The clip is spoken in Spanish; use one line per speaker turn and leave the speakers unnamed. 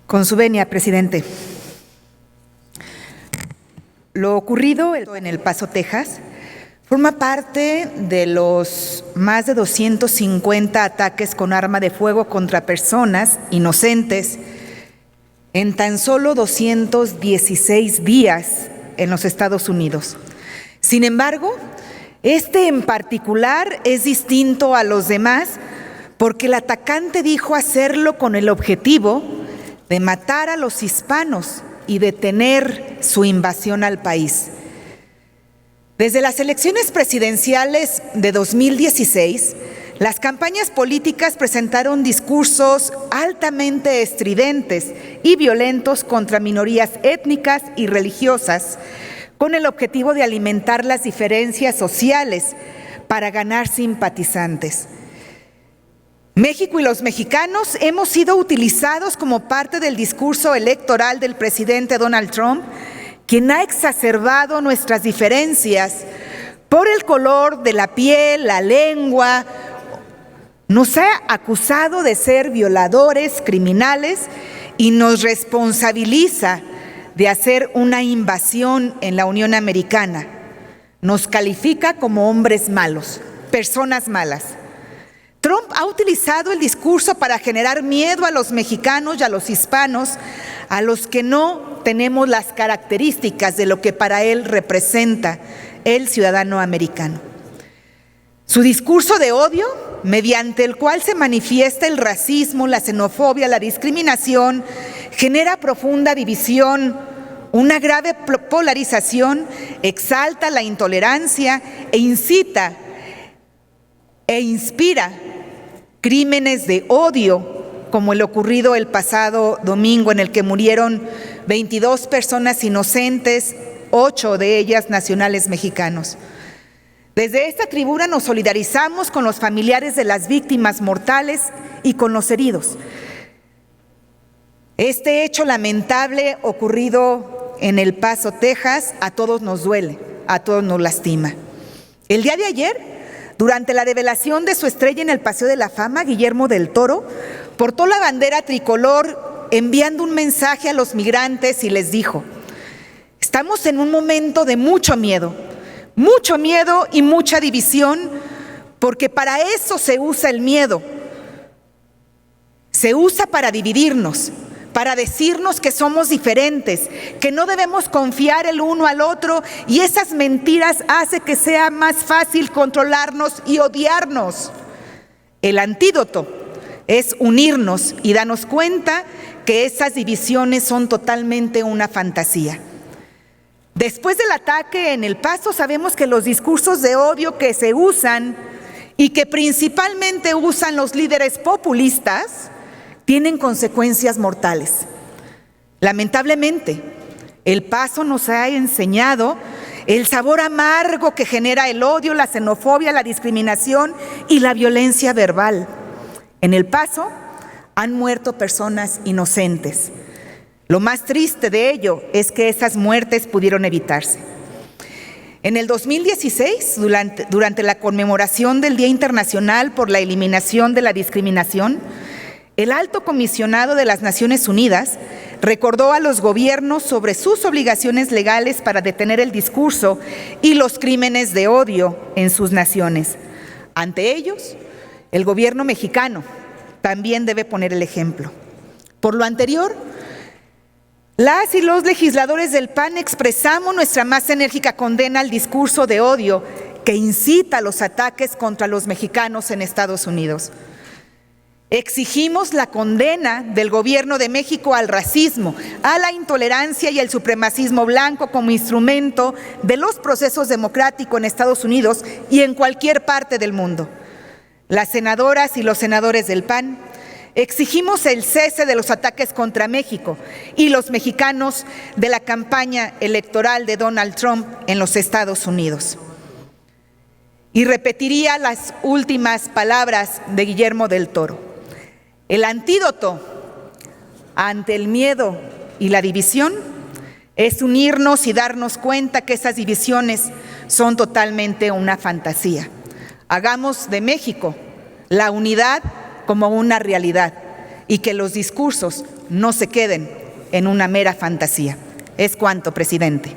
Con su venia, presidente. Lo ocurrido en El Paso, Texas, forma parte de los más de 250 ataques con arma de fuego contra personas inocentes en tan solo 216 días en los Estados Unidos. Sin embargo, este en particular es distinto a los demás porque el atacante dijo hacerlo con el objetivo de matar a los hispanos y detener su invasión al país. Desde las elecciones presidenciales de 2016, las campañas políticas presentaron discursos altamente estridentes y violentos contra minorías étnicas y religiosas, con el objetivo de alimentar las diferencias sociales para ganar simpatizantes. México y los mexicanos hemos sido utilizados como parte del discurso electoral del presidente Donald Trump, quien ha exacerbado nuestras diferencias por el color de la piel, la lengua. Nos ha acusado de ser violadores, criminales, y nos responsabiliza de hacer una invasión en la Unión Americana. Nos califica como hombres malos, personas malas. Trump ha utilizado el discurso para generar miedo a los mexicanos y a los hispanos, a los que no tenemos las características de lo que para él representa el ciudadano americano. Su discurso de odio, mediante el cual se manifiesta el racismo, la xenofobia, la discriminación, genera profunda división, una grave polarización, exalta la intolerancia e incita e inspira crímenes de odio, como el ocurrido el pasado domingo, en el que murieron 22 personas inocentes, 8 de ellas nacionales mexicanos. Desde esta tribuna nos solidarizamos con los familiares de las víctimas mortales y con los heridos. Este hecho lamentable ocurrido en El Paso, Texas, a todos nos duele, a todos nos lastima. El día de ayer, durante la develación de su estrella en el Paseo de la Fama, Guillermo del Toro portó la bandera tricolor enviando un mensaje a los migrantes y les dijo: estamos en un momento de mucho miedo y mucha división, porque para eso se usa el miedo. Se usa para dividirnos, para decirnos que somos diferentes, que no debemos confiar el uno al otro, y esas mentiras hacen que sea más fácil controlarnos y odiarnos. El antídoto es unirnos y darnos cuenta que esas divisiones son totalmente una fantasía. Después del ataque en El Paso, sabemos que los discursos de odio que se usan y que principalmente usan los líderes populistas tienen consecuencias mortales. Lamentablemente, El Paso nos ha enseñado el sabor amargo que genera el odio, la xenofobia, la discriminación y la violencia verbal. En El Paso han muerto personas inocentes. Lo más triste de ello es que esas muertes pudieron evitarse. En el 2016, durante la conmemoración del Día Internacional por la Eliminación de la Discriminación, el Alto Comisionado de las Naciones Unidas recordó a los gobiernos sobre sus obligaciones legales para detener el discurso y los crímenes de odio en sus naciones. Ante ellos, el gobierno mexicano también debe poner el ejemplo. Por lo anterior, las y los legisladores del PAN expresamos nuestra más enérgica condena al discurso de odio que incita a los ataques contra los mexicanos en Estados Unidos. Exigimos la condena del gobierno de México al racismo, a la intolerancia y al supremacismo blanco como instrumento de los procesos democráticos en Estados Unidos y en cualquier parte del mundo. Las senadoras y los senadores del PAN exigimos el cese de los ataques contra México y los mexicanos de la campaña electoral de Donald Trump en los Estados Unidos. Y repetiría las últimas palabras de Guillermo del Toro: el antídoto ante el miedo y la división es unirnos y darnos cuenta que esas divisiones son totalmente una fantasía. Hagamos de México la unidad como una realidad y que los discursos no se queden en una mera fantasía. Es cuanto, presidente.